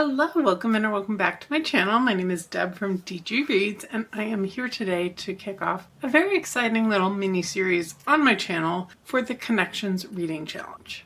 Hello, welcome in or welcome back to my channel. My name is Deb from DG Reads, and I am here today to kick off a very exciting little mini-series on my channel for the Connections Reading Challenge.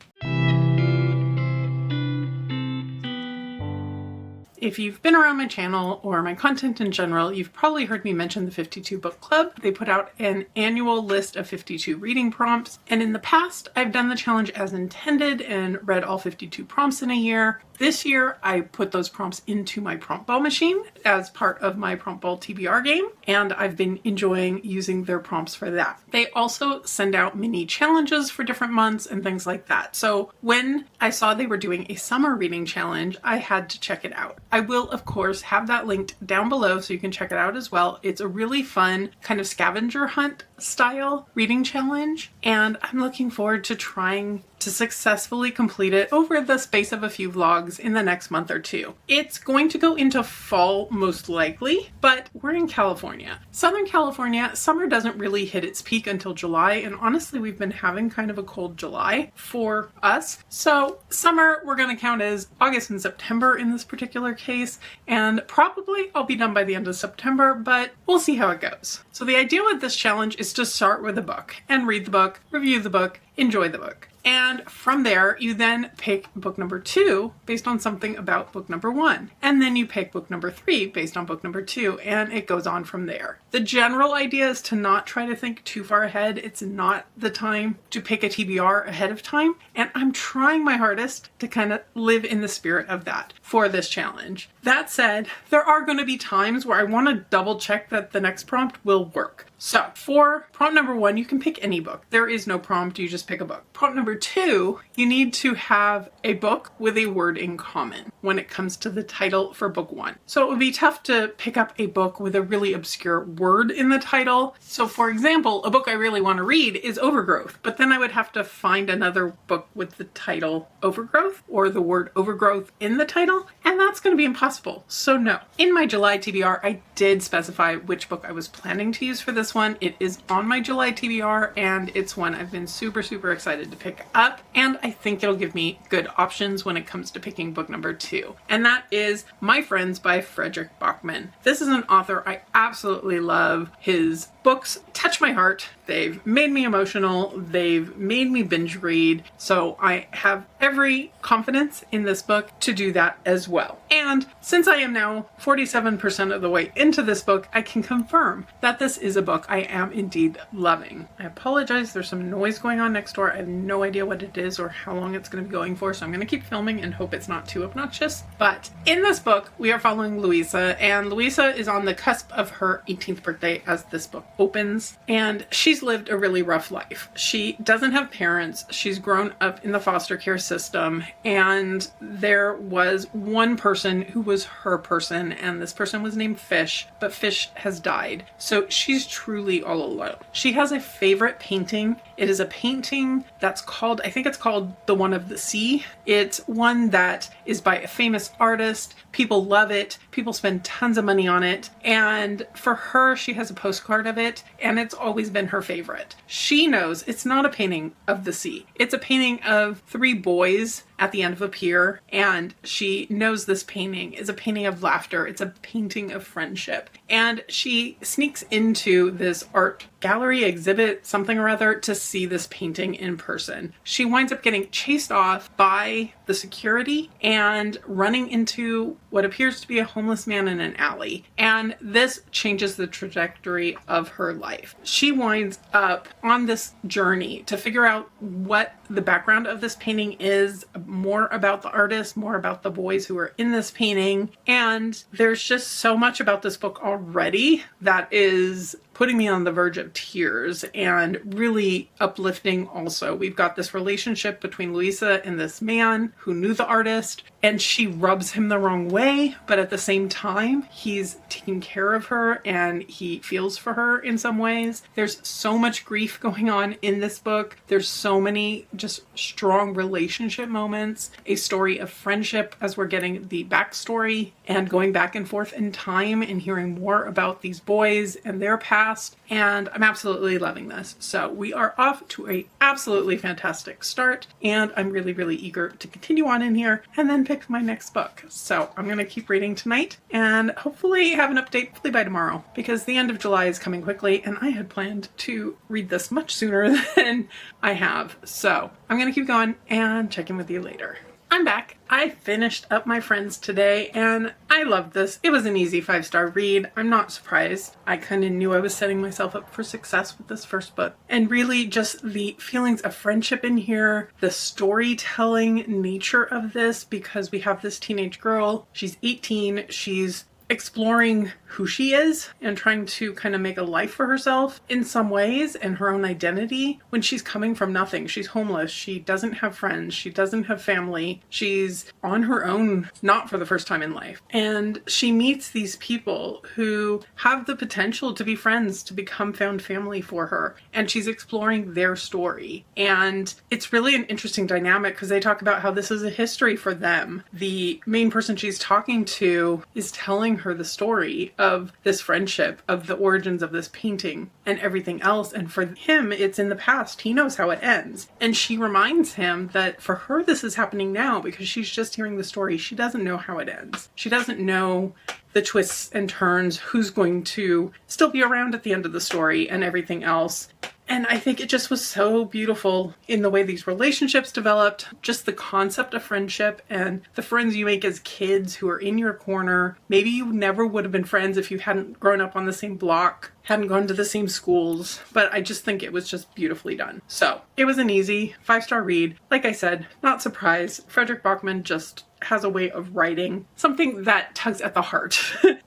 If you've been around my channel or my content in general, you've probably heard me mention the 52 Book Club. They put out an annual list of 52 reading prompts, and in the past, I've done the challenge as intended and read all 52 prompts in a year. This year, I put those prompts into my prompt ball machine as part of my prompt ball TBR game, and I've been enjoying using their prompts for that. They also send out mini challenges for different months and things like that. So when I saw they were doing a summer reading challenge, I had to check it out. I will, of course, have that linked down below so you can check it out as well. It's a really fun kind of scavenger hunt style reading challenge, and I'm looking forward to trying to successfully complete it over the space of a few vlogs in the next month or two. It's going to go into fall most likely, but we're in California. Southern California, summer doesn't really hit its peak until July, and honestly we've been having kind of a cold July for us. So summer we're going to count as August and September in this particular case, and probably I'll be done by the end of September, but we'll see how it goes. So the idea with this challenge is to start with a book and read the book, review the book, enjoy the book. And from there, you then pick book number 2 based on something about book number 1. And then you pick book number 3 based on book number 2, and it goes on from there. The general idea is to not try to think too far ahead. It's not the time to pick a TBR ahead of time, and I'm trying my hardest to kind of live in the spirit of that for this challenge. That said, there are going to be times where I want to double check that the next prompt will work. So for prompt number 1, you can pick any book. There is no prompt, you just pick a book. Prompt number 2, you need to have a book with a word in common when it comes to the title for book 1. So it would be tough to pick up a book with a really obscure word in the title. So for example, a book I really want to read is Overgrowth, but then I would have to find another book with the title Overgrowth or the word Overgrowth in the title, and that's going to be impossible. So no. In my July TBR, I did specify which book I was planning to use for this one. It is on my July TBR, and it's one I've been super excited to pick up, and I think it'll give me good options when it comes to picking book number 2. And that is My Friends by Frederick Bachman. This is an author I absolutely love. His books touch my heart. They've made me emotional. They've made me binge read. So I have every confidence in this book to do that as well. And since I am now 47% of the way into this book, I can confirm that this is a book I am indeed loving. I apologize, there's some noise going on next door. I have no idea what it is or how long it's going to be going for, so I'm going to keep filming and hope it's not too obnoxious. But in this book, we are following Louisa, and Louisa is on the cusp of her 18th birthday as this book opens, and she's lived a really rough life. She doesn't have parents. She's grown up in the foster care system, and there was one person who was her person, and this person was named Fish, but Fish has died. So she's truly all alone. She has a favorite painting. It is a painting that's called, I think it's called The One of the Sea. It's one that is by a famous artist. People love it. People spend tons of money on it. And for her, she has a postcard of it, and it's always been her favorite. She knows it's not a painting of the sea. It's a painting of 3 boys at the end of a pier, and she knows this painting is a painting of laughter. It's a painting of friendship. And she sneaks into this art gallery exhibit, something or other, to see this painting in person. She winds up getting chased off by the security and running into what appears to be a homeless man in an alley. And this changes the trajectory of her life. She winds up on this journey to figure out what the background of this painting is, more about the artist, more about the boys who are in this painting. And there's just so much about this book already that is putting me on the verge of tears and really uplifting also. We've got this relationship between Louisa and this man who knew the artist, and she rubs him the wrong way, but at the same time, he's taking care of her and he feels for her in some ways. There's so much grief going on in this book. There's so many just strong relationship moments, a story of friendship as we're getting the backstory and going back and forth in time and hearing more about these boys and their past fast, and I'm absolutely loving this. So we are off to a absolutely fantastic start, and I'm really, really eager to continue on in here and then pick my next book. So I'm going to keep reading tonight and hopefully have an update hopefully by tomorrow, because the end of July is coming quickly and I had planned to read this much sooner than I have. So I'm going to keep going and check in with you later. I'm back. I finished up My Friends today and I loved this. It was an easy 5-star read. I'm not surprised. I kind of knew I was setting myself up for success with this first book. And really just the feelings of friendship in here, the storytelling nature of this, because we have this teenage girl. She's 18. She's exploring who she is and trying to kind of make a life for herself in some ways and her own identity when she's coming from nothing. She's homeless. She doesn't have friends. She doesn't have family. She's on her own, not for the first time in life. And she meets these people who have the potential to be friends, to become found family for her. And she's exploring their story. And it's really an interesting dynamic because they talk about how this is a history for them. The main person she's talking to is telling her the story of this friendship, of the origins of this painting and everything else. And for him, it's in the past. He knows how it ends. And she reminds him that for her, this is happening now because she's just hearing the story. She doesn't know how it ends. She doesn't know the twists and turns, who's going to still be around at the end of the story and everything else. And I think it just was so beautiful in the way these relationships developed, just the concept of friendship and the friends you make as kids who are in your corner. Maybe you never would have been friends if you hadn't grown up on the same block, hadn't gone to the same schools, but I just think it was just beautifully done. So it was an easy 5-star read. Like I said, not surprised. Frederick Bachman just has a way of writing something that tugs at the heart.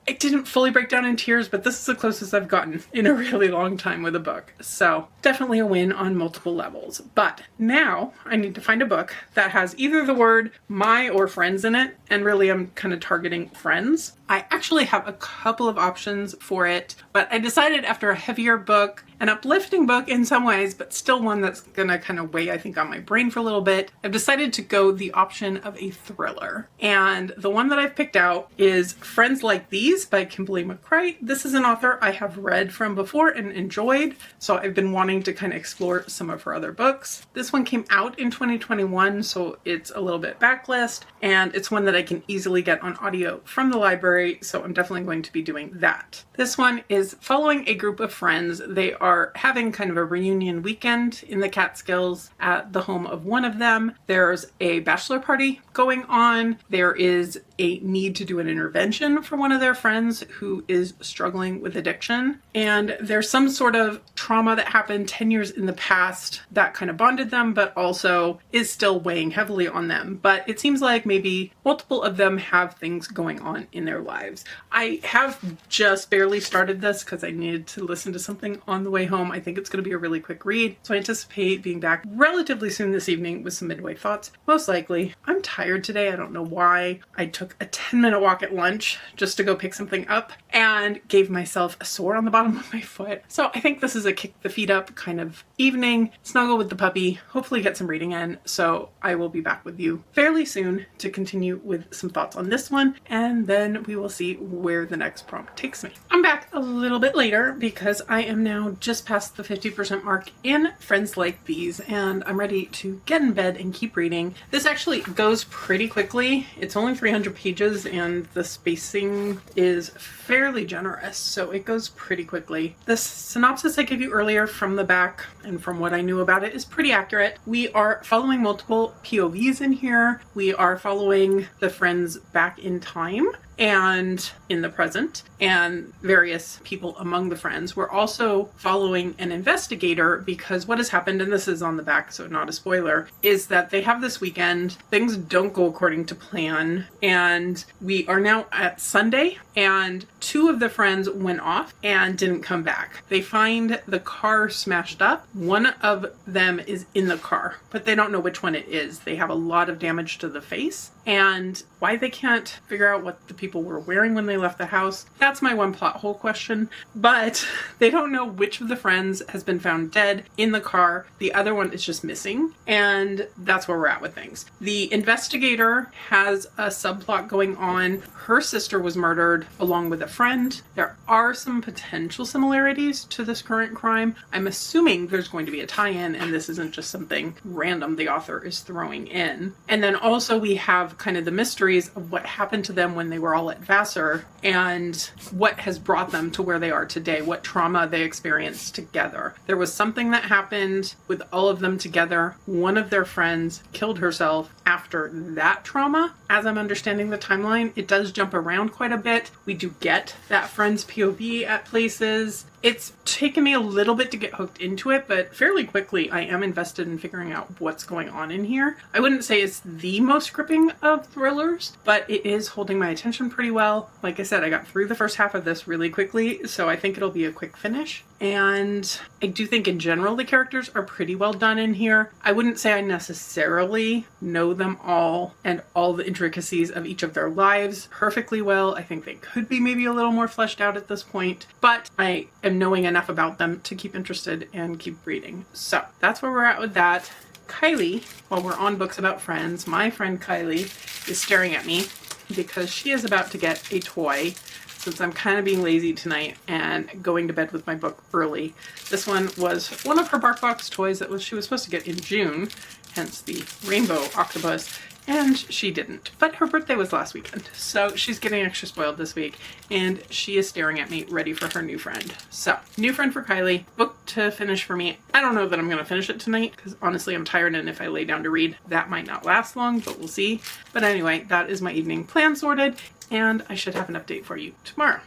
It didn't fully break down in tears, but this is the closest I've gotten in a really long time with a book. So definitely a win on multiple levels. But now I need to find a book that has either the word my or friends in it. And really I'm kind of targeting friends. I actually have a couple of options for it, but I decided after a heavier book, an uplifting book in some ways, but still one that's gonna kind of weigh, I think, on my brain for a little bit, I've decided to go the option of a thriller. And the one that I've picked out is Friends Like These by Kimberly McCreight. This is an author I have read from before and enjoyed, so I've been wanting to kind of explore some of her other books. This one came out in 2021, so it's a little bit backlist, and it's one that I can easily get on audio from the library, so I'm definitely going to be doing that. This one is following a group of friends. They are having kind of a reunion weekend in the Catskills at the home of one of them. There's a bachelor party going on. There is a need to do an intervention for one of their friends who is struggling with addiction. And there's some sort of trauma that happened 10 years in the past that kind of bonded them, but also is still weighing heavily on them. But it seems like maybe multiple of them have things going on in their lives. I have just barely started this because I needed to listen to something on the way home. I think it's going to be a really quick read. So I anticipate being back relatively soon this evening with some midway thoughts. Most likely. I'm tired today. I don't know why. I took a 10-minute walk at lunch just to go pick something up and gave myself a sore on the bottom of my foot. So I think this is a kick the feet up kind of evening, snuggle with the puppy, hopefully get some reading in. So I will be back with you fairly soon to continue with some thoughts on this one, and then we will see where the next prompt takes me. I'm back a little bit later because I am now just past the 50% mark in Friends Like These, and I'm ready to get in bed and keep reading. This actually goes pretty quickly. It's only 300 pages and the spacing is fairly generous, so it goes pretty quickly. The synopsis I gave you earlier from the back and from what I knew about it is pretty accurate. We are following multiple POVs in here. We are following the friends back in time and in the present, and various people among the friends. We're also following an investigator because what has happened, and this is on the back, so not a spoiler, is that they have this weekend. Things don't go according to plan, and we are now at Sunday, and two of the friends went off and didn't come back. They find the car smashed up. One of them is in the car, but they don't know which one it is. They have a lot of damage to the face, and why they can't figure out what the people were wearing when they left the house. That's my one plot hole question. But they don't know which of the friends has been found dead in the car. The other one is just missing. And that's where we're at with things. The investigator has a subplot going on. Her sister was murdered along with a friend. There are some potential similarities to this current crime. I'm assuming there's going to be a tie-in and this isn't just something random the author is throwing in. And then also we have kind of the mysteries of what happened to them when they were all at Vassar and what has brought them to where they are today, what trauma they experienced together. There was something that happened with all of them together. One of their friends killed herself after that trauma. As I'm understanding the timeline, it does jump around quite a bit. We do get that friend's POV at places. It's taken me a little bit to get hooked into it, but fairly quickly I am invested in figuring out what's going on in here. I wouldn't say it's the most gripping of thrillers, but it is holding my attention pretty well. Like I said, I got through the first half of this really quickly, so I think it'll be a quick finish. And I do think in general the characters are pretty well done in here. I wouldn't say I necessarily know them all and all the intricacies of each of their lives perfectly well. I think they could be maybe a little more fleshed out at this point, but I am knowing enough about them to keep interested and keep reading. So that's where we're at with that. Kylie, while we're on books about friends, my friend Kylie is staring at me because she is about to get a toy since I'm kind of being lazy tonight and going to bed with my book early. This one was one of her BarkBox toys that she was supposed to get in June, hence the rainbow octopus, and she didn't. But her birthday was last weekend, so she's getting extra spoiled this week, and she is staring at me ready for her new friend. So, new friend for Kylie, book to finish for me. I don't know that I'm going to finish it tonight, because honestly I'm tired, and if I lay down to read, that might not last long, but we'll see. But anyway, that is my evening plan sorted, and I should have an update for you tomorrow.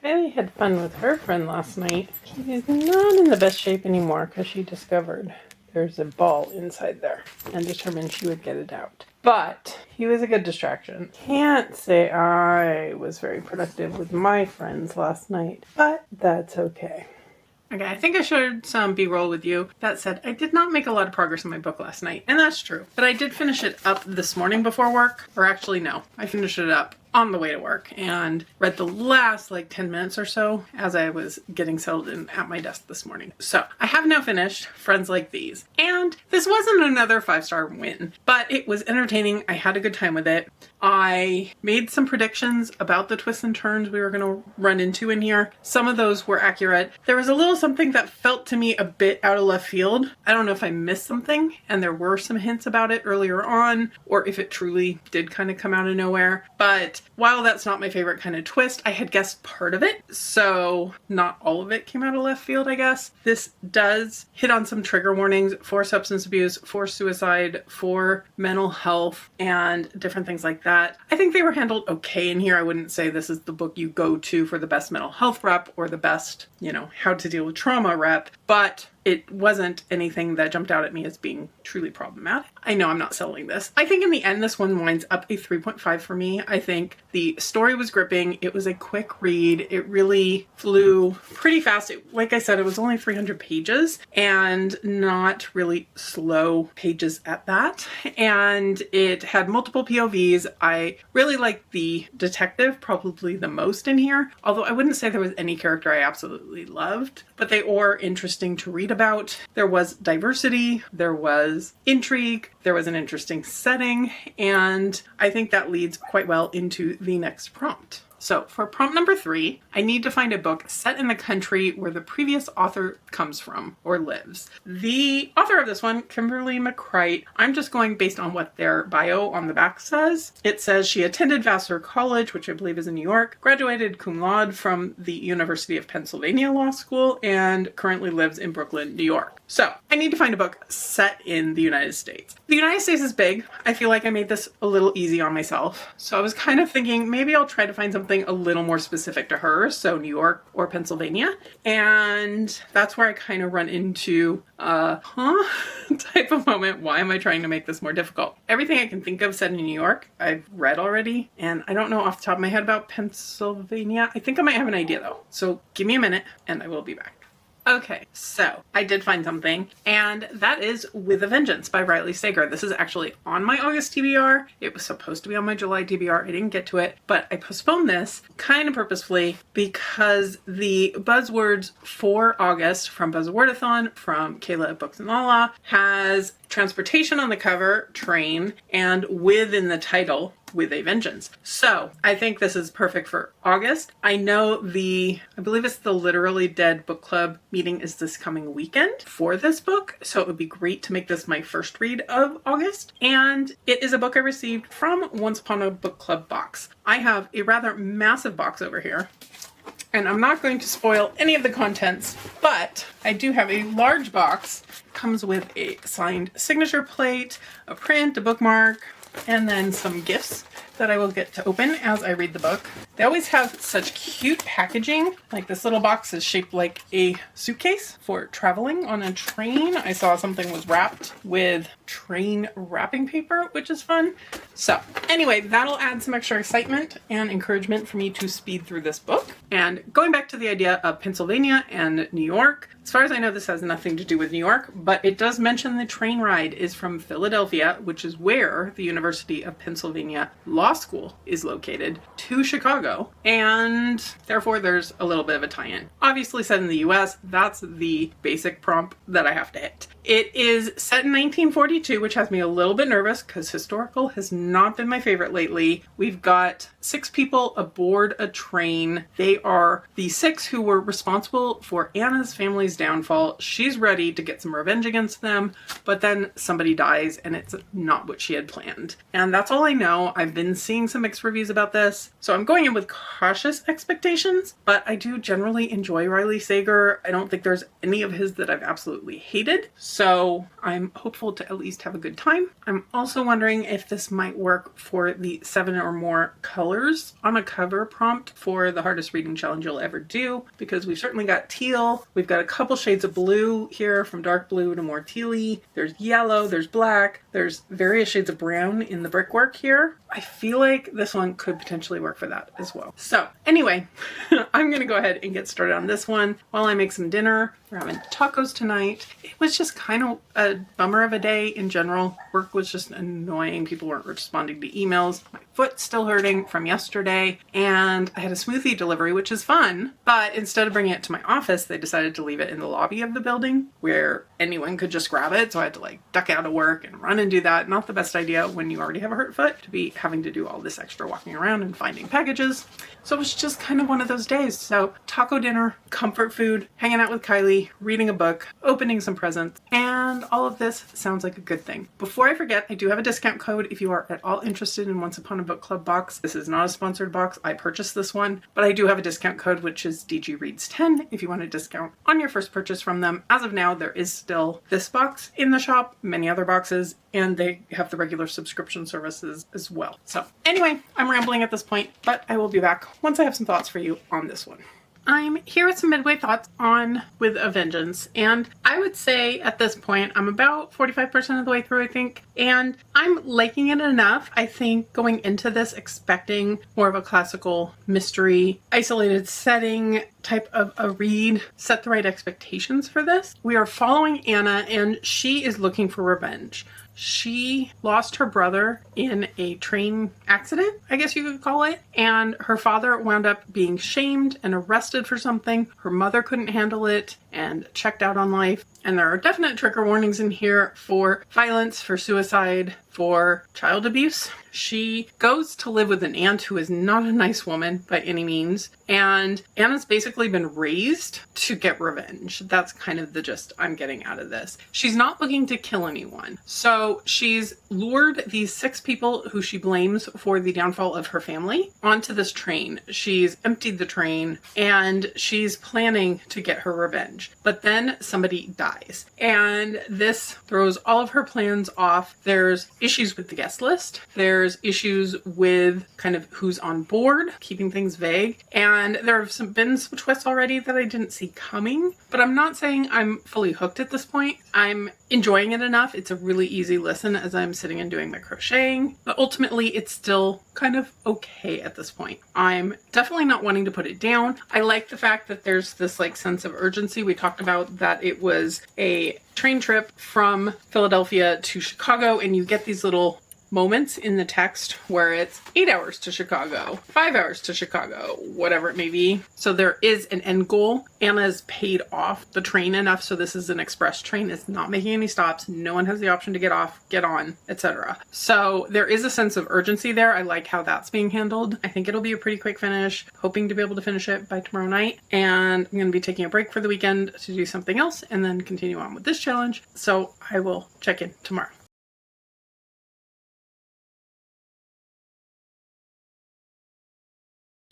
Kylie had fun with her friend last night. She is not in the best shape anymore, because she discovered there's a ball inside there and determined she would get it out. But he was a good distraction. Can't say I was very productive with my friends last night, but that's okay. Okay, I think I shared some B-roll with you. That said, I did not make a lot of progress in my book last night, and that's true. But I did finish it up this morning before work, or actually no, I finished it up on the way to work and read the last 10 minutes or so as I was getting settled in at my desk this morning. So I have now finished Friends Like These, and this wasn't another 5-star win, but it was entertaining. I had a good time with it. I made some predictions about the twists and turns we were going to run into in here. Some of those were accurate. There was a little something that felt to me a bit out of left field. I don't know if I missed something and there were some hints about it earlier on, or if it truly did kind of come out of nowhere. But while that's not my favorite kind of twist, I had guessed part of it, so not all of it came out of left field, I guess. This does hit on some trigger warnings for substance abuse, for suicide, for mental health, and different things like that. I think they were handled okay in here. I wouldn't say this is the book you go to for the best mental health rep or the best, how to deal with trauma rep, but it wasn't anything that jumped out at me as being truly problematic. I know I'm not selling this. I think in the end, this one winds up a 3.5 for me. I think the story was gripping. It was a quick read. It really flew pretty fast. Like I said, it was only 300 pages and not really slow pages at that. And it had multiple POVs. I really liked the detective probably the most in here, although I wouldn't say there was any character I absolutely loved, but they were interesting to read about. There was diversity, there was intrigue, there was an interesting setting, and I think that leads quite well into the next prompt. So for prompt number 3, I need to find a book set in the country where the previous author comes from or lives. The author of this one, Kimberly McCreight, I'm just going based on what their bio on the back says. It says she attended Vassar College, which I believe is in New York, graduated cum laude from the University of Pennsylvania Law School, and currently lives in Brooklyn, New York. So I need to find a book set in the United States. The United States is big. I feel like I made this a little easy on myself. So I was kind of thinking maybe I'll try to find something a little more specific to her, so New York or Pennsylvania. And that's where I kind of run into type of moment. Why am I trying to make this more difficult? Everything I can think of set in New York, I've read already, and I don't know off the top of my head about Pennsylvania. I think I might have an idea though. So give me a minute and I will be back. Okay, so I did find something, and that is With a Vengeance by Riley Sager. This is actually on my August TBR. It was supposed to be on my July TBR. I didn't get to it, but I postponed this kind of purposefully because the buzzwords for August from Buzzwordathon from Kayla at Books and Lala has transportation on the cover, train, and with in the title, With a Vengeance. So I think this is perfect for August. I know I believe it's the Literally Dead book club meeting is this coming weekend for this book. So it would be great to make this my first read of August. And it is a book I received from Once Upon a Book Club box. I have a rather massive box over here. And I'm not going to spoil any of the contents, but I do have a large box. It comes with a signed signature plate, a print, a bookmark, and then some gifts that I will get to open as I read the book. They always have such cute packaging. Like this little box is shaped like a suitcase for traveling on a train. I saw something was wrapped with train wrapping paper, which is fun. So anyway, that'll add some extra excitement and encouragement for me to speed through this book. And going back to the idea of Pennsylvania and New York, as far as I know, this has nothing to do with New York, but it does mention the train ride is from Philadelphia, which is where the University of Pennsylvania Law School is located, to Chicago, and therefore there's a little bit of a tie-in. Obviously set in the US, that's the basic prompt that I have to hit. It is set in 1942, which has me a little bit nervous because historical has not been my favorite lately. We've got 6 people aboard a train. They are the 6 who were responsible for Anna's family's downfall. She's ready to get some revenge against them, but then somebody dies and it's not what she had planned. And that's all I know. I've been seeing some mixed reviews about this, so I'm going in with cautious expectations, but I do generally enjoy Riley Sager. I don't think there's any of his that I've absolutely hated. So I'm hopeful to at least have a good time. I'm also wondering if this might work for the 7 or more colors on a cover prompt for the hardest reading challenge you'll ever do, because we've certainly got teal. We've got a couple shades of blue here, from dark blue to more tealy. There's yellow, there's black, there's various shades of brown in the brickwork here. I feel like this one could potentially work for that as well. So anyway, I'm gonna go ahead and get started on this one while I make some dinner. We're having tacos tonight. It was just kind of a bummer of a day in general. Work was just annoying. People weren't responding to emails. My foot's still hurting from yesterday, and I had a smoothie delivery, which is fun, but instead of bringing it to my office, they decided to leave it in the lobby of the building where anyone could just grab it. So I had to like duck out of work and run and do that. Not the best idea when you already have a hurt foot to be having to do all this extra walking around and finding packages. So it was just kind of one of those days. So taco dinner, comfort food, hanging out with Kylie, reading a book, opening some presents, and all of this sounds like a good thing. Before I forget, I do have a discount code if you are at all interested in Once Upon a Book Club box. This is not a sponsored box. I purchased this one, but I do have a discount code, which is DGReads10 if you want a discount on your first purchase from them. As of now, there is still this box in the shop, many other boxes, and they have the regular subscription services as well. So anyway, I'm rambling at this point, but I will be back once I have some thoughts for you on this one. I'm here with some midway thoughts on With a Vengeance, and I would say at this point I'm about 45% of the way through, I think, and I'm liking it enough. I think going into this expecting more of a classical mystery, isolated setting type of a read, set the right expectations for this. We are following Anna, and she is looking for revenge. She lost her brother in a train accident, I guess you could call it, and her father wound up being shamed and arrested for something. Her mother couldn't handle it and checked out on life. And there are definite trigger warnings in here for violence, for suicide, for child abuse. She goes to live with an aunt who is not a nice woman by any means. And Anna's basically been raised to get revenge. That's kind of the gist I'm getting out of this. She's not looking to kill anyone. So she's lured these 6 people who she blames for the downfall of her family onto this train. She's emptied the train and she's planning to get her revenge. But then somebody dies. And this throws all of her plans off. There's issues with the guest list. There's issues with kind of who's on board, keeping things vague. And there have been some twists already that I didn't see coming. But I'm not saying I'm fully hooked at this point. I'm enjoying it enough. It's a really easy listen as I'm sitting and doing my crocheting. But ultimately, it's still kind of okay at this point. I'm definitely not wanting to put it down. I like the fact that there's this like sense of urgency. We talked about that it was a train trip from Philadelphia to Chicago, and you get these little moments in the text where it's 8 hours to Chicago, 5 hours to Chicago, whatever it may be. So there is an end goal. Anna's paid off the train enough, so this is an express train. It's not making any stops. No one has the option to get off, get on, etc. So there is a sense of urgency there. I like how that's being handled. I think it'll be a pretty quick finish. Hoping to be able to finish it by tomorrow night. And I'm going to be taking a break for the weekend to do something else and then continue on with this challenge. So I will check in tomorrow.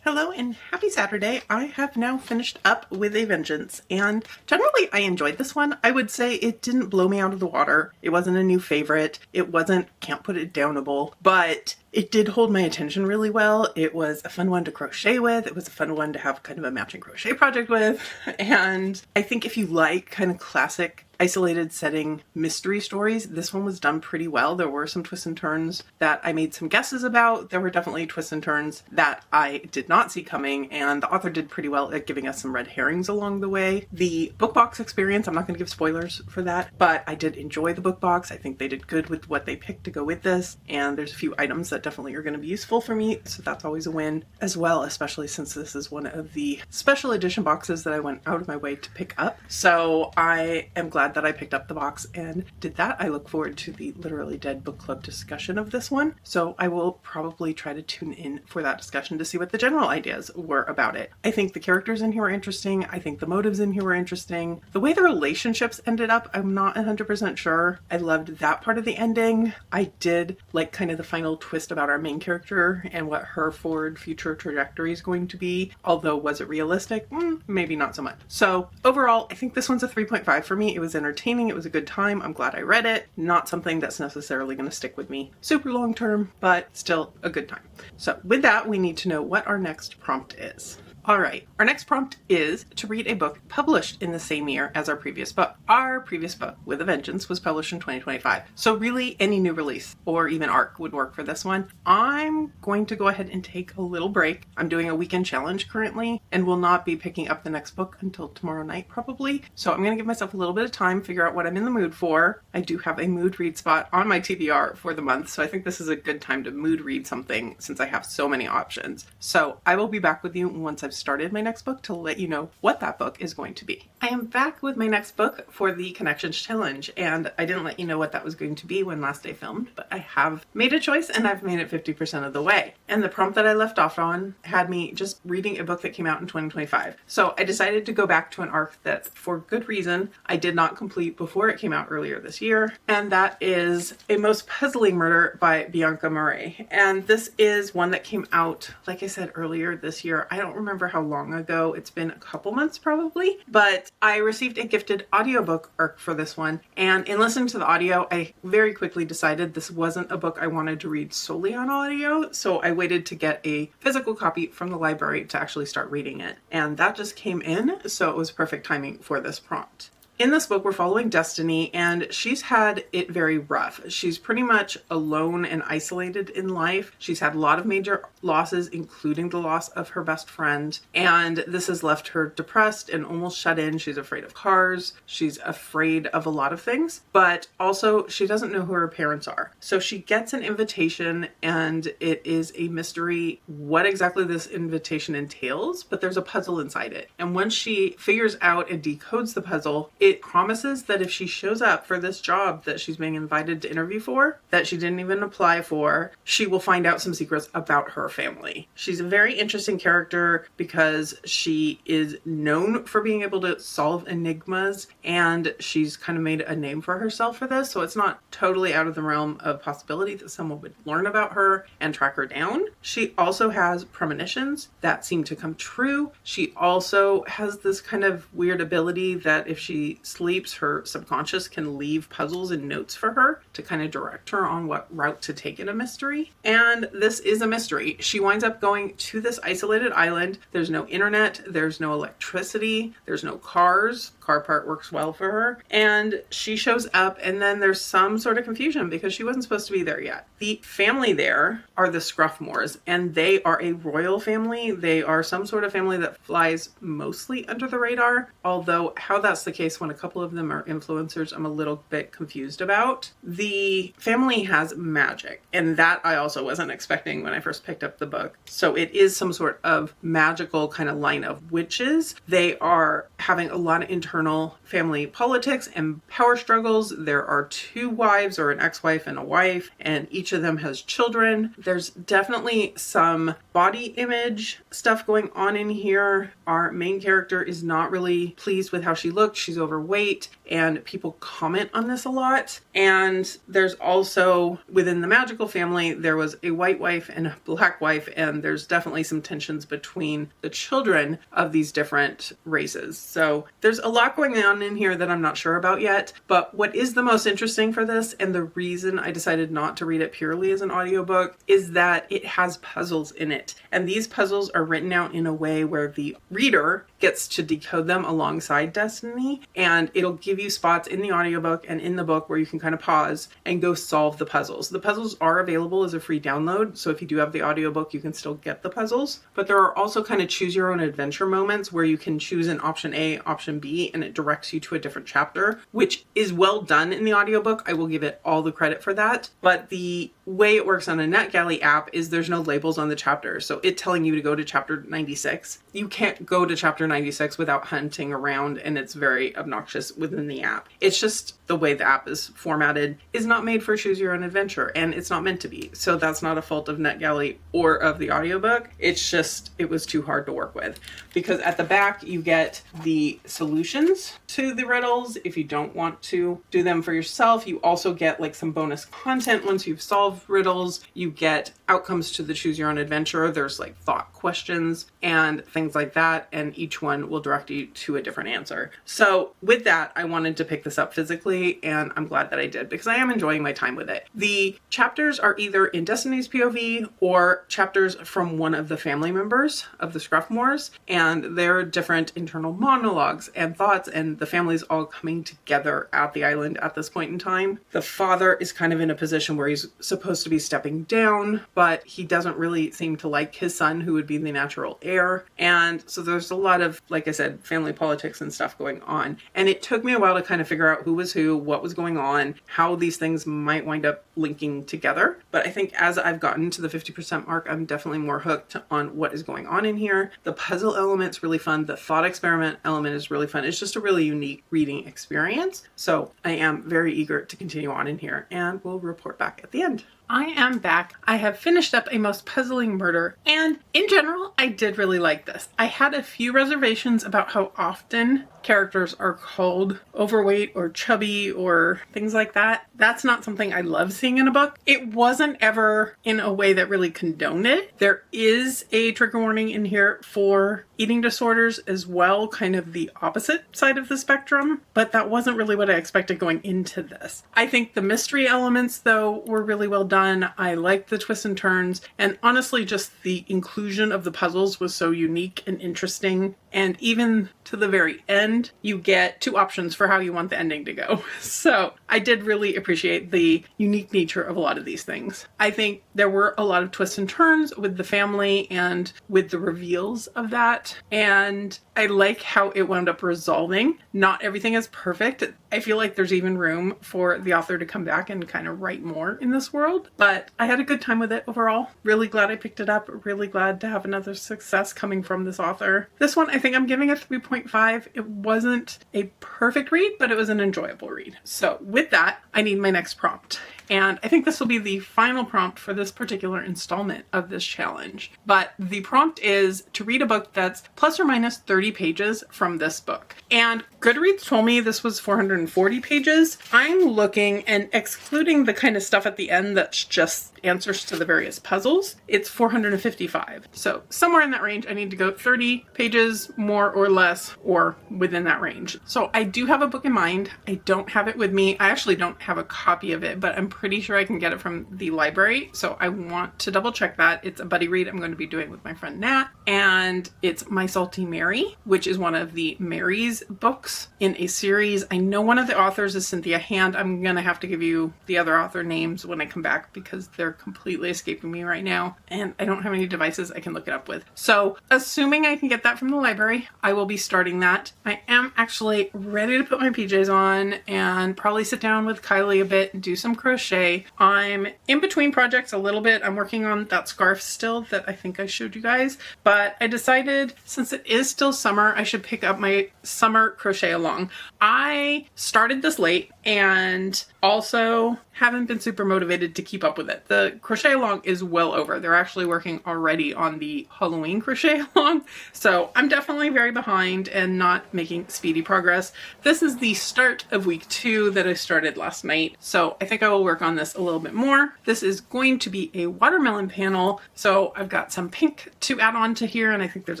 Hello and happy Saturday. I have now finished up with A Vengeance, and generally I enjoyed this one. I would say it didn't blow me out of the water. It wasn't a new favorite. It wasn't can't put it downable, but it did hold my attention really well. It was a fun one to crochet with. It was a fun one to have kind of a matching crochet project with. And I think if you like kind of classic isolated setting mystery stories, this one was done pretty well. There were some twists and turns that I made some guesses about. There were definitely twists and turns that I did not see coming, and the author did pretty well at giving us some red herrings along the way. The book box experience, I'm not going to give spoilers for that, but I did enjoy the book box. I think they did good with what they picked to go with this, and there's a few items that definitely are going to be useful for me, so that's always a win as well, especially since this is one of the special edition boxes that I went out of my way to pick up. So I am glad that I picked up the box and did that. I look forward to the Literally Dead book club discussion of this one, so I will probably try to tune in for that discussion to see what the general ideas were about it. I think the characters in here are interesting. I think the motives in here were interesting. The way the relationships ended up, I'm not 100% sure. I loved that part of the ending. I did like kind of the final twist about our main character and what her forward future trajectory is going to be, although was it realistic? Maybe not so much. So overall, I think this one's a 3.5 for me. It was entertaining. It was a good time. I'm glad I read it. Not something that's necessarily going to stick with me super long term, but still a good time. So with that, we need to know what our next prompt is. All right, our next prompt is to read a book published in the same year as our previous book. Our previous book, With a Vengeance, was published in 2025. So really any new release or even ARC would work for this one. I'm going to go ahead and take a little break. I'm doing a weekend challenge currently and will not be picking up the next book until tomorrow night probably. So I'm going to give myself a little bit of time, figure out what I'm in the mood for. I do have a mood read spot on my TBR for the month, so I think this is a good time to mood read something since I have so many options. So I will be back with you once I've started my next book to let you know what that book is going to be. I am back with my next book for the Connections Challenge, and I didn't let you know what that was going to be when last day filmed, but I have made a choice and I've made it 50% of the way. And the prompt that I left off on had me just reading a book that came out in 2025. So I decided to go back to an arc that, for good reason, I did not complete before it came out earlier this year, and that is A Most Puzzling Murder by Bianca Murray. And this is one that came out, like I said, earlier this year. I don't remember how long ago. It's been a couple months probably, but I received a gifted audiobook arc for this one, and in listening to the audio, I very quickly decided this wasn't a book I wanted to read solely on audio, so I waited to get a physical copy from the library to actually start reading it, and that just came in, so it was perfect timing for this prompt. In this book, we're following Destiny, and she's had it very rough. She's pretty much alone and isolated in life. She's had a lot of major losses, including the loss of her best friend, and this has left her depressed and almost shut in. She's afraid of cars. She's afraid of a lot of things, but also she doesn't know who her parents are. So she gets an invitation, and it is a mystery what exactly this invitation entails, but there's a puzzle inside it. And once she figures out and decodes the puzzle, it promises that if she shows up for this job that she's being invited to interview for, that she didn't even apply for, she will find out some secrets about her family. She's a very interesting character because she is known for being able to solve enigmas, and she's kind of made a name for herself for this, so it's not totally out of the realm of possibility that someone would learn about her and track her down. She also has premonitions that seem to come true. She also has this kind of weird ability that if she she sleeps, her subconscious can leave puzzles and notes for her to kind of direct her on what route to take in a mystery. And this is a mystery. She winds up going to this isolated island. There's no internet, there's no electricity, there's no cars. Car part works well for her. And she shows up, and then there's some sort of confusion because she wasn't supposed to be there yet. The family there are the Scruffmores, and they are a royal family. They are some sort of family that flies mostly under the radar, although how that's the case when a couple of them are influencers, I'm a little bit confused about. The family has magic, and that I also wasn't expecting when I first picked up the book. So it is some sort of magical kind of line of witches. They are having a lot of internal family politics and power struggles. There are 2 wives, or an ex-wife and a wife, and each of them has children. There's definitely some body image stuff going on in here. Our main character is not really pleased with how she looks. She's overweight, and people comment on this a lot. And there's also, within the magical family, there was a white wife and a black wife, and there's definitely some tensions between the children of these different races. So there's a lot going on in here that I'm not sure about yet. But what is the most interesting for this, and the reason I decided not to read it purely as an audiobook, is that it has puzzles in it. And these puzzles are written out in a way where the reader gets to decode them alongside Destiny, and it'll give you spots in the audiobook and in the book where you can kind of pause and go solve the puzzles. The puzzles are available as a free download, so if you do have the audiobook, you can still get the puzzles. But there are also kind of choose your own adventure moments where you can choose an option A, option B, and it directs you to a different chapter, which is well done in the audiobook. I will give it all the credit for that. But the way it works on a NetGalley app is there's no labels on the chapters. So it telling you to go to chapter 96, you can't go to chapter 96 without hunting around, and it's very obnoxious within the app. It's just the way the app is formatted is not made for choose your own adventure, and it's not meant to be. So that's not a fault of NetGalley or of the audiobook. It's just, it was too hard to work with, because at the back you get the solutions to the riddles. If you don't want to do them for yourself, you also get like some bonus content once you've solved riddles. You get outcomes to the choose your own adventure. There's like thought questions and things like that, and each one will direct you to a different answer. So with that, I wanted to pick this up physically, and I'm glad that I did because I am enjoying my time with it. The chapters are either in Destiny's POV or chapters from one of the family members of the Scruffmores, and they're different internal monologues and thoughts, and the family's all coming together at the island at this point in time. The father is kind of in a position where he's supposed to be stepping down, but he doesn't really seem to like his son, who would be the natural heir. And so there's a lot of, like I said, family politics and stuff going on. And it took me a while to kind of figure out who was who, what was going on, how these things might wind up linking together. But I think as I've gotten to the 50% mark, I'm definitely more hooked on what is going on in here. The puzzle element's really fun. The thought experiment element is really fun. It's just a really unique reading experience. So I am very eager to continue on in here, and we'll report back at the end. I am back. I have finished up A Most Puzzling Murder, and in general, I did really like this. I had a few reservations about how often characters are called overweight or chubby or things like that. That's not something I love seeing in a book. It wasn't ever in a way that really condoned it. There is a trigger warning in here for eating disorders as well, kind of the opposite side of the spectrum, but that wasn't really what I expected going into this. I think the mystery elements, though, were really well done. I liked the twists and turns, and honestly, just the inclusion of the puzzles was so unique and interesting. And even to the very end, you get 2 options for how you want the ending to go. So I did really appreciate the unique nature of a lot of these things. I think there were a lot of twists and turns with the family and with the reveals of that. And I like how it wound up resolving. Not everything is perfect. I feel like there's even room for the author to come back and kind of write more in this world. But I had a good time with it overall. Really glad I picked it up. Really glad to have another success coming from this author. This one, I think I'm giving a 3.5. It wasn't a perfect read, but it was an enjoyable read. So with that, I need my next prompt. And I think this will be the final prompt for this particular installment of this challenge. But the prompt is to read a book that's plus or minus 30 pages from this book. And Goodreads told me this was 440 pages. I'm looking, and excluding the kind of stuff at the end that's just answers to the various puzzles, it's 455. So somewhere in that range, I need to go 30 pages more or less, or within that range. So I do have a book in mind. I don't have it with me. I actually don't have a copy of it, but I'm pretty sure I can get it from the library. So I want to double check that. It's a buddy read I'm going to be doing with my friend Nat, and it's My Salty Mary, which is one of the Mary's books in a series. I know one of the authors is Cynthia Hand. I'm going to have to give you the other author names when I come back because they're completely escaping me right now, and I don't have any devices I can look it up with. So assuming I can get that from the library, I will be starting that. I am actually ready to put my PJs on and probably sit down with Kylie a bit and do some crochet. I'm in between projects a little bit. I'm working on that scarf still that I think I showed you guys, but I decided since it is still summer, I should pick up my summer crochet along. I started this late and also haven't been super motivated to keep up with it. The crochet along is well over. They're actually working already on the Halloween crochet along. So I'm definitely very behind and not making speedy progress. This is the start of week 2 that I started last night. So I think I will work on this a little bit more. This is going to be a watermelon panel. So I've got some pink to add on to here, and I think there's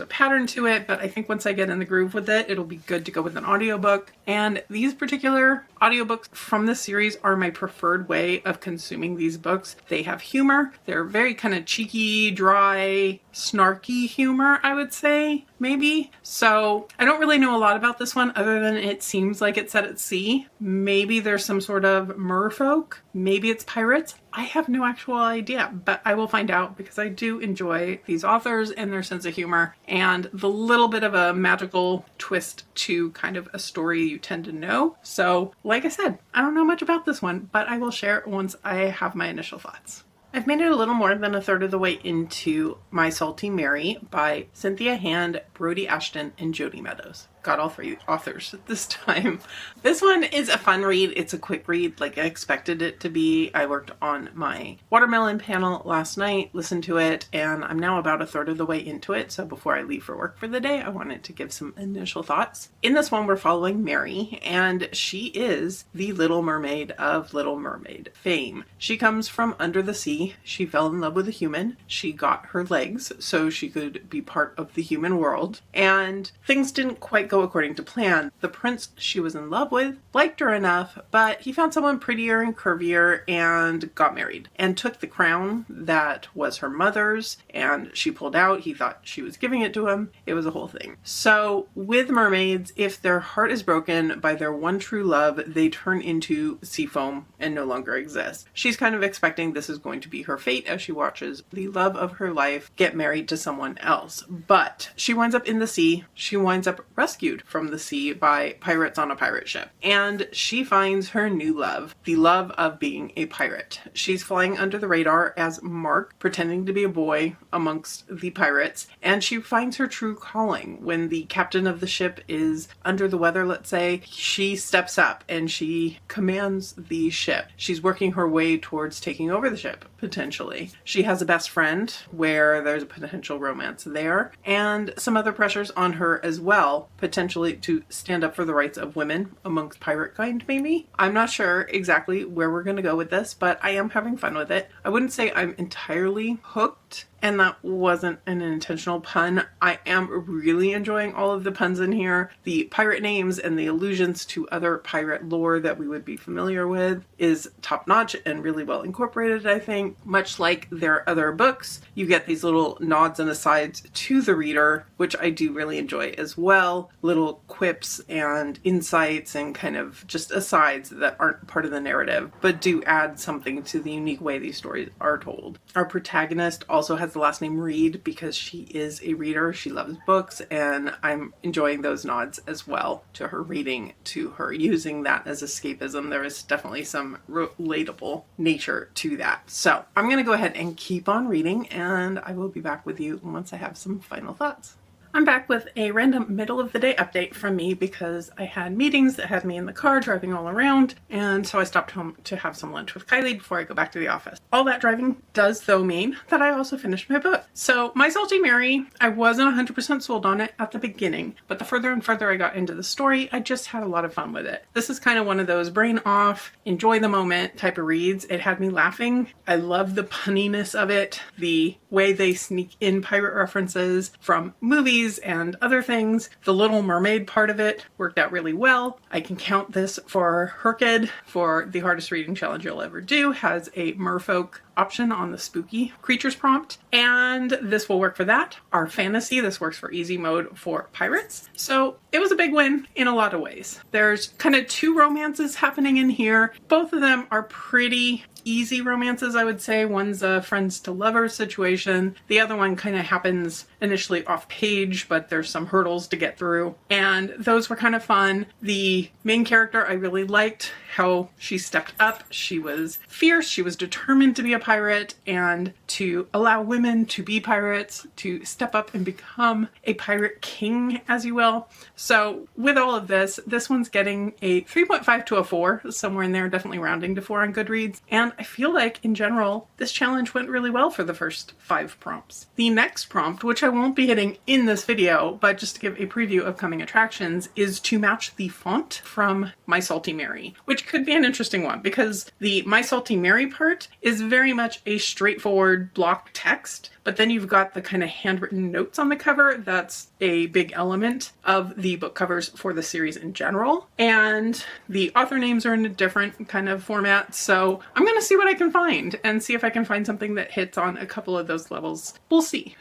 a pattern to it, but I think once I get in the groove with it, it'll be good to go with an audiobook. And these particular audiobooks from this series are my preferred way of consuming these books. They have humor. They're very kind of cheeky, dry, snarky humor, I would say, maybe. So I don't really know a lot about this one other than it seems like it's set at sea. Maybe there's some sort of merfolk. Maybe it's pirates. I have no actual idea, but I will find out because I do enjoy these authors and their sense of humor and the little bit of a magical twist to kind of a story you tend to know. So like I said, I don't know much about this one, but I will share it once I have my initial thoughts. I've made it a little more than a third of the way into My Salty Mary by Cynthia Hand, Brody Ashton, and Jody Meadows. Got all 3 authors this time. This one is a fun read. It's a quick read like I expected it to be. I worked on my watermelon panel last night, listened to it, and I'm now about a third of the way into it. So before I leave for work for the day, I wanted to give some initial thoughts. In this one, we're following Mary, and she is the Little Mermaid of Little Mermaid fame. She comes from under the sea. She fell in love with a human. She got her legs so she could be part of the human world, and things didn't quite go according to plan. The prince she was in love with liked her enough, but he found someone prettier and curvier and got married and took the crown that was her mother's, and she pulled out. He thought she was giving it to him. It was a whole thing. So with mermaids, if their heart is broken by their one true love, they turn into sea foam and no longer exist. She's kind of expecting this is going to be her fate as she watches the love of her life get married to someone else. But she winds up in the sea. She winds up rescued from the sea by pirates on a pirate ship. And she finds her new love, the love of being a pirate. She's flying under the radar as Mark, pretending to be a boy amongst the pirates. And she finds her true calling. When the captain of the ship is under the weather, let's say, she steps up and she commands the ship. She's working her way towards taking over the ship, potentially. She has a best friend where there's a potential romance there, and some other pressures on her as well, potentially to stand up for the rights of women amongst pirate kind, maybe. I'm not sure exactly where we're going to go with this, but I am having fun with it. I wouldn't say I'm entirely hooked, and that wasn't an intentional pun. I am really enjoying all of the puns in here. The pirate names and the allusions to other pirate lore that we would be familiar with is top-notch and really well incorporated, I think. Much like their other books, you get these little nods and asides to the reader, which I do really enjoy as well. Little quips and insights and kind of just asides that aren't part of the narrative, but do add something to the unique way these stories are told. Our protagonist also has the last name Reed because she is a reader. She loves books, and I'm enjoying those nods as well to her reading, to her using that as escapism. There is definitely some relatable nature to that. So I'm going to go ahead and keep on reading, and I will be back with you once I have some final thoughts. I'm back with a random middle of the day update from me because I had meetings that had me in the car driving all around, and so I stopped home to have some lunch with Kylie before I go back to the office. All that driving does though mean that I also finished my book. So My Salty Mary, I wasn't 100% sold on it at the beginning, but the further and further I got into the story, I just had a lot of fun with it. This is kind of one of those brain off, enjoy the moment type of reads. It had me laughing. I love the punniness of it, the way they sneak in pirate references from movies and other things. The Little Mermaid part of it worked out really well. I can count this for Herked for the hardest reading challenge you'll ever do. Has a merfolk option on the spooky creatures prompt, and this will work for that. Our fantasy, this works for easy mode for pirates. So it was a big win in a lot of ways. There's kind of two romances happening in here. Both of them are pretty easy romances, I would say. One's a friends to lovers situation. The other one kind of happens initially off page, but there's some hurdles to get through. And those were kind of fun. The main character, I really liked how she stepped up. She was fierce. She was determined to be a pirate and to allow women to be pirates, to step up and become a pirate king, as you will. So with all of this, this one's getting a 3.5 to a 4, somewhere in there, definitely rounding to 4 on Goodreads. And I feel like in general, this challenge went really well for the first 5 prompts. The next prompt, which I won't be hitting in this video, but just to give a preview of coming attractions, is to match the font from My Salty Mary, which could be an interesting one because the My Salty Mary part is very much a straightforward block text, but then you've got the kind of handwritten notes on the cover. That's a big element of the book covers for the series in general. And the author names are in a different kind of format. So I'm going to see what I can find and see if I can find something that hits on a couple of those levels. We'll see.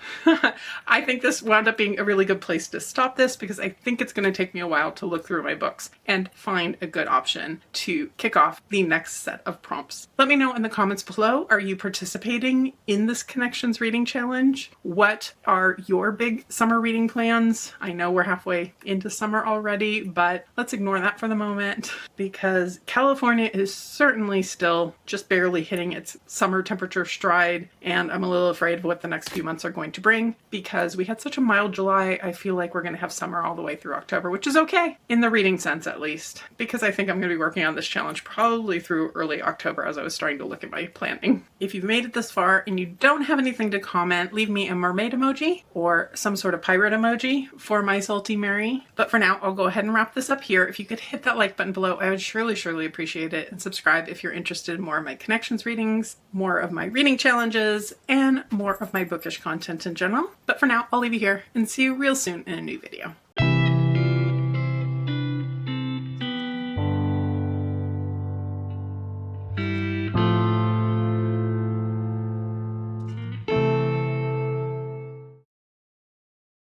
I think this wound up being a really good place to stop this because I think it's going to take me a while to look through my books and find a good option to kick off the next set of prompts. Let me know in the comments below, are you participating in this Connections reading challenge? What are your big summer reading plans? I know we're halfway into summer already, but let's ignore that for the moment because California is certainly still just barely hitting its summer temperature stride, and I'm a little afraid of what the next few months are going to bring because we had such a mild July. I feel like we're going to have summer all the way through October, which is okay in the reading sense at least, because I think I'm going to be working on this challenge probably through early October as I was starting to look at my planning. If you've made it this far and you don't have anything to comment, leave me a mermaid emoji or some sort of pirate emoji for My Salty Mary. But for now, I'll go ahead and wrap this up here. If you could hit that like button below, I would surely appreciate it, and subscribe if you're interested in more of my Connections readings, more of my reading challenges, and more of my bookish content in general. But for now, I'll leave you here and see you real soon in a new video.